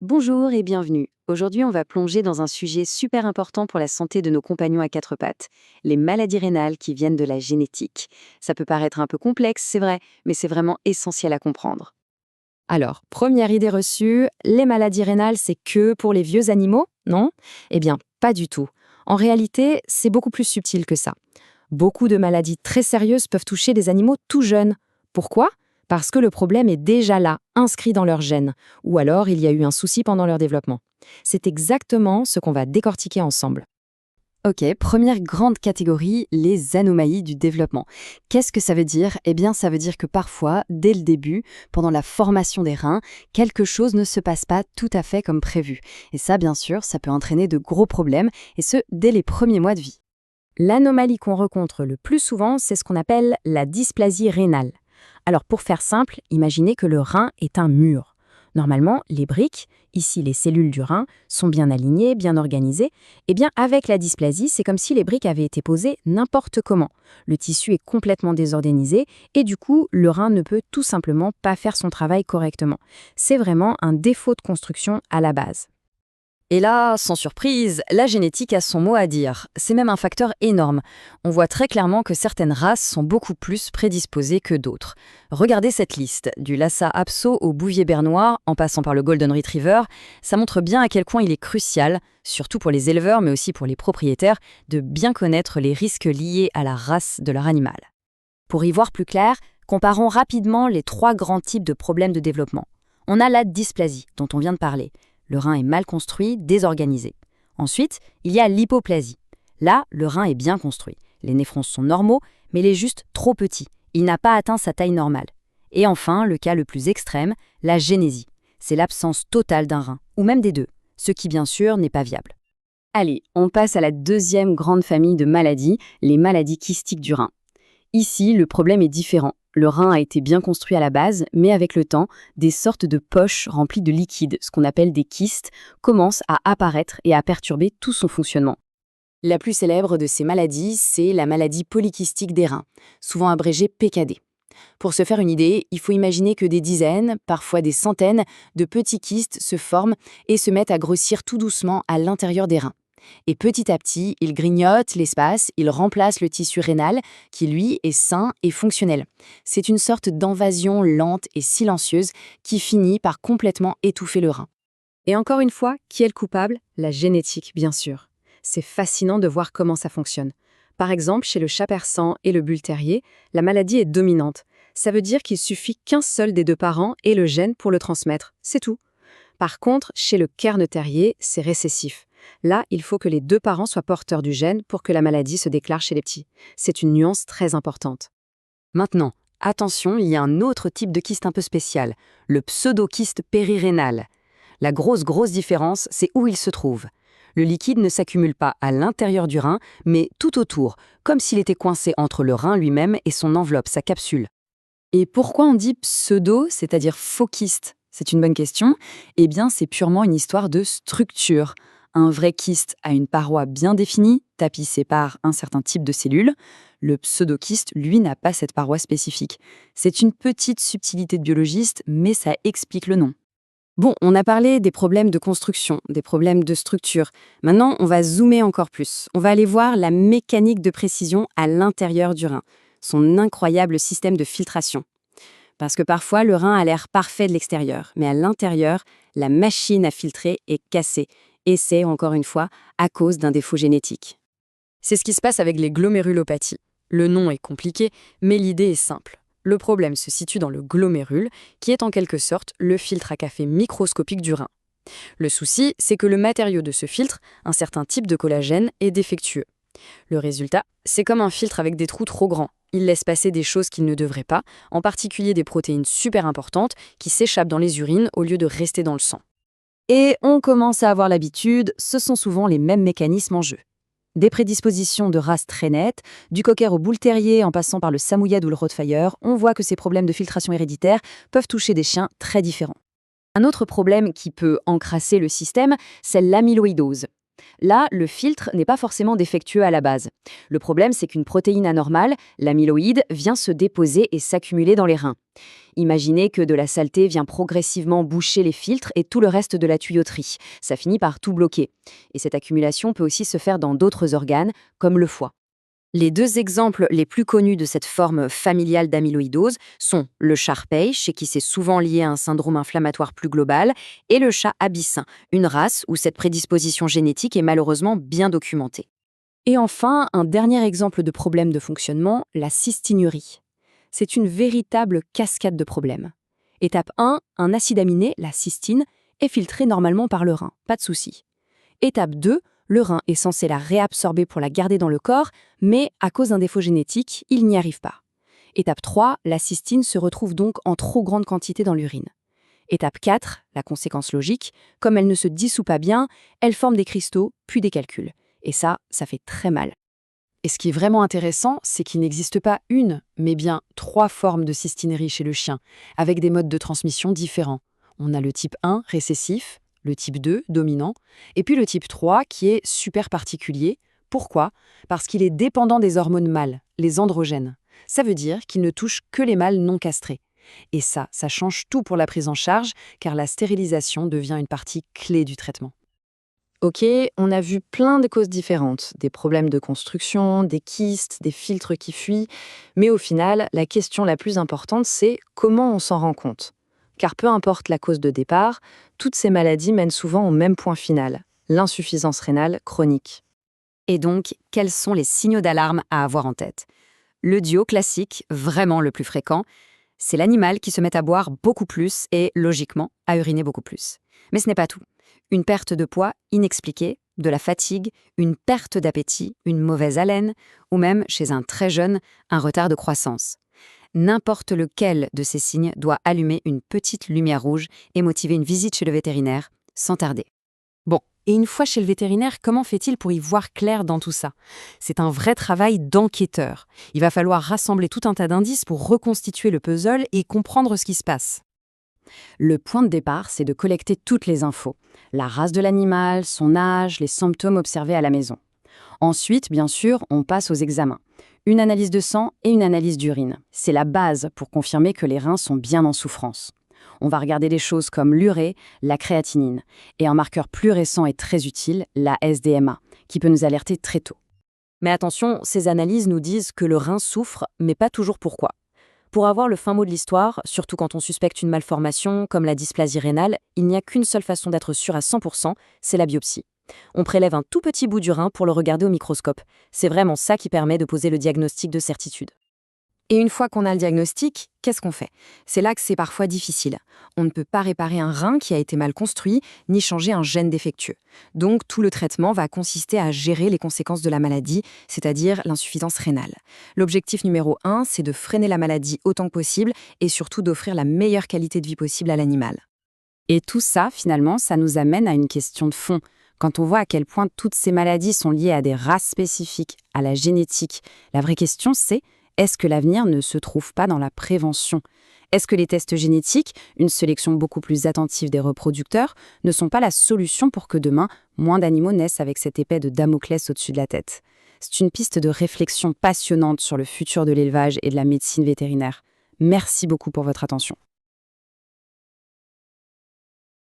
Bonjour et bienvenue. Aujourd'hui, on va plonger dans un sujet super important pour la santé de nos compagnons à quatre pattes, les maladies rénales qui viennent de la génétique. Ça peut paraître un peu complexe, c'est vrai, mais c'est vraiment essentiel à comprendre. Alors, première idée reçue, les maladies rénales, c'est que pour les vieux animaux, non? Eh bien, pas du tout. En réalité, c'est beaucoup plus subtil que ça. Beaucoup de maladies très sérieuses peuvent toucher des animaux tout jeunes. Pourquoi? Parce que le problème est déjà là, inscrit dans leur gène, ou alors il y a eu un souci pendant leur développement. C'est exactement ce qu'on va décortiquer ensemble. Ok, première grande catégorie, les anomalies du développement. Qu'est-ce que ça veut dire? Eh bien, ça veut dire que parfois, dès le début, pendant la formation des reins, quelque chose ne se passe pas tout à fait comme prévu. Et ça, bien sûr, ça peut entraîner de gros problèmes, et ce, dès les premiers mois de vie. L'anomalie qu'on rencontre le plus souvent, c'est ce qu'on appelle la dysplasie rénale. Alors pour faire simple, imaginez que le rein est un mur. Normalement, les briques, ici les cellules du rein, sont bien alignées, bien organisées. Et bien avec la dysplasie, c'est comme si les briques avaient été posées n'importe comment. Le tissu est complètement désorganisé et du coup, le rein ne peut tout simplement pas faire son travail correctement. C'est vraiment un défaut de construction à la base. Et là, sans surprise, la génétique a son mot à dire. C'est même un facteur énorme. On voit très clairement que certaines races sont beaucoup plus prédisposées que d'autres. Regardez cette liste, du Lhasa Apso au Bouvier bernois, en passant par le Golden Retriever, ça montre bien à quel point il est crucial, surtout pour les éleveurs mais aussi pour les propriétaires, de bien connaître les risques liés à la race de leur animal. Pour y voir plus clair, comparons rapidement les trois grands types de problèmes de développement. On a la dysplasie, dont on vient de parler. Le rein est mal construit, désorganisé. Ensuite, il y a l'hypoplasie. Là, le rein est bien construit. Les néphrons sont normaux, mais il est juste trop petit. Il n'a pas atteint sa taille normale. Et enfin, le cas le plus extrême, la génésie. C'est l'absence totale d'un rein, ou même des deux, ce qui bien sûr n'est pas viable. Allez, on passe à la deuxième grande famille de maladies, les maladies kystiques du rein. Ici, le problème est différent. Le rein a été bien construit à la base, mais avec le temps, des sortes de poches remplies de liquide, ce qu'on appelle des kystes, commencent à apparaître et à perturber tout son fonctionnement. La plus célèbre de ces maladies, c'est la maladie polykystique des reins, souvent abrégée PKD. Pour se faire une idée, il faut imaginer que des dizaines, parfois des centaines, de petits kystes se forment et se mettent à grossir tout doucement à l'intérieur des reins. Et petit à petit, ils grignotent l'espace, ils remplacent le tissu rénal, qui lui est sain et fonctionnel. C'est une sorte d'invasion lente et silencieuse qui finit par complètement étouffer le rein. Et encore une fois, qui est le coupable? La génétique, bien sûr. C'est fascinant de voir comment ça fonctionne. Par exemple, chez le chat persan et le bull terrier, la maladie est dominante. Ça veut dire qu'il suffit qu'un seul des deux parents ait le gène pour le transmettre. C'est tout. Par contre, chez le cairn terrier, c'est récessif. Là, il faut que les deux parents soient porteurs du gène pour que la maladie se déclare chez les petits. C'est une nuance très importante. Maintenant, attention, il y a un autre type de kyste un peu spécial, le pseudokyste périrénal. La grosse différence, c'est où il se trouve. Le liquide ne s'accumule pas à l'intérieur du rein, mais tout autour, comme s'il était coincé entre le rein lui-même et son enveloppe, sa capsule. Et pourquoi on dit pseudo, c'est-à-dire faux kyste? C'est une bonne question. Eh bien, c'est purement une histoire de structure. Un vrai kyste a une paroi bien définie, tapissée par un certain type de cellules. Le pseudokyste, lui, n'a pas cette paroi spécifique. C'est une petite subtilité de biologiste, mais ça explique le nom. Bon, on a parlé des problèmes de construction, des problèmes de structure. Maintenant, on va zoomer encore plus. On va aller voir la mécanique de précision à l'intérieur du rein, son incroyable système de filtration. Parce que parfois, le rein a l'air parfait de l'extérieur, mais à l'intérieur, la machine à filtrer est cassée. Et c'est, encore une fois, à cause d'un défaut génétique. C'est ce qui se passe avec les glomérulopathies. Le nom est compliqué, mais l'idée est simple. Le problème se situe dans le glomérule, qui est en quelque sorte le filtre à café microscopique du rein. Le souci, c'est que le matériau de ce filtre, un certain type de collagène, est défectueux. Le résultat, c'est comme un filtre avec des trous trop grands. Il laisse passer des choses qu'il ne devrait pas, en particulier des protéines super importantes qui s'échappent dans les urines au lieu de rester dans le sang. Et on commence à avoir l'habitude, ce sont souvent les mêmes mécanismes en jeu. Des prédispositions de race très nettes, du cocker au bull terrier en passant par le samoyède ou le rottweiler, on voit que ces problèmes de filtration héréditaire peuvent toucher des chiens très différents. Un autre problème qui peut encrasser le système, c'est l'amyloïdose. Là, le filtre n'est pas forcément défectueux à la base. Le problème, c'est qu'une protéine anormale, l'amyloïde, vient se déposer et s'accumuler dans les reins. Imaginez que de la saleté vient progressivement boucher les filtres et tout le reste de la tuyauterie. Ça finit par tout bloquer. Et cette accumulation peut aussi se faire dans d'autres organes, comme le foie. Les deux exemples les plus connus de cette forme familiale d'amyloïdose sont le Charpey, chez qui c'est souvent lié à un syndrome inflammatoire plus global, et le chat abyssin, une race où cette prédisposition génétique est malheureusement bien documentée. Et enfin, un dernier exemple de problème de fonctionnement, la cystinurie. C'est une véritable cascade de problèmes. Étape 1, un acide aminé, la cystine, est filtré normalement par le rein, pas de souci. Étape 2, le rein est censé la réabsorber pour la garder dans le corps, mais à cause d'un défaut génétique, il n'y arrive pas. Étape 3, la cystine se retrouve donc en trop grande quantité dans l'urine. Étape 4, la conséquence logique, comme elle ne se dissout pas bien, elle forme des cristaux, puis des calculs. Et ça fait très mal. Et ce qui est vraiment intéressant, c'est qu'il n'existe pas une, mais bien 3 formes de cystinurie chez le chien, avec des modes de transmission différents. On a le type 1, récessif, le type 2, dominant, et puis le type 3 qui est super particulier. Pourquoi? Parce qu'il est dépendant des hormones mâles, les androgènes. Ça veut dire qu'il ne touche que les mâles non castrés. Et ça change tout pour la prise en charge, car la stérilisation devient une partie clé du traitement. Ok, on a vu plein de causes différentes, des problèmes de construction, des kystes, des filtres qui fuient, mais au final, la question la plus importante, c'est comment on s'en rend compte. Car peu importe la cause de départ, toutes ces maladies mènent souvent au même point final, l'insuffisance rénale chronique. Et donc, quels sont les signaux d'alarme à avoir en tête? Le duo classique, vraiment le plus fréquent, c'est l'animal qui se met à boire beaucoup plus et, logiquement, à uriner beaucoup plus. Mais ce n'est pas tout. Une perte de poids inexpliquée, de la fatigue, une perte d'appétit, une mauvaise haleine, ou même, chez un très jeune, un retard de croissance. N'importe lequel de ces signes doit allumer une petite lumière rouge et motiver une visite chez le vétérinaire, sans tarder. Bon, et une fois chez le vétérinaire, comment fait-il pour y voir clair dans tout ça? C'est un vrai travail d'enquêteur. Il va falloir rassembler tout un tas d'indices pour reconstituer le puzzle et comprendre ce qui se passe. Le point de départ, c'est de collecter toutes les infos. La race de l'animal, son âge, les symptômes observés à la maison. Ensuite, bien sûr, on passe aux examens. Une analyse de sang et une analyse d'urine. C'est la base pour confirmer que les reins sont bien en souffrance. On va regarder des choses comme l'urée, la créatinine, et un marqueur plus récent et très utile, la SDMA, qui peut nous alerter très tôt. Mais attention, ces analyses nous disent que le rein souffre, mais pas toujours pourquoi. Pour avoir le fin mot de l'histoire, surtout quand on suspecte une malformation comme la dysplasie rénale, il n'y a qu'une seule façon d'être sûr à 100%, c'est la biopsie. On prélève un tout petit bout du rein pour le regarder au microscope. C'est vraiment ça qui permet de poser le diagnostic de certitude. Et une fois qu'on a le diagnostic, qu'est-ce qu'on fait? C'est là que c'est parfois difficile. On ne peut pas réparer un rein qui a été mal construit, ni changer un gène défectueux. Donc tout le traitement va consister à gérer les conséquences de la maladie, c'est-à-dire l'insuffisance rénale. L'objectif numéro 1, c'est de freiner la maladie autant que possible et surtout d'offrir la meilleure qualité de vie possible à l'animal. Et tout ça, finalement, ça nous amène à une question de fond. Quand on voit à quel point toutes ces maladies sont liées à des races spécifiques, à la génétique, la vraie question c'est: est-ce que l'avenir ne se trouve pas dans la prévention? Est-ce que les tests génétiques, une sélection beaucoup plus attentive des reproducteurs, ne sont pas la solution pour que demain, moins d'animaux naissent avec cette épée de Damoclès au-dessus de la tête? C'est une piste de réflexion passionnante sur le futur de l'élevage et de la médecine vétérinaire. Merci beaucoup pour votre attention.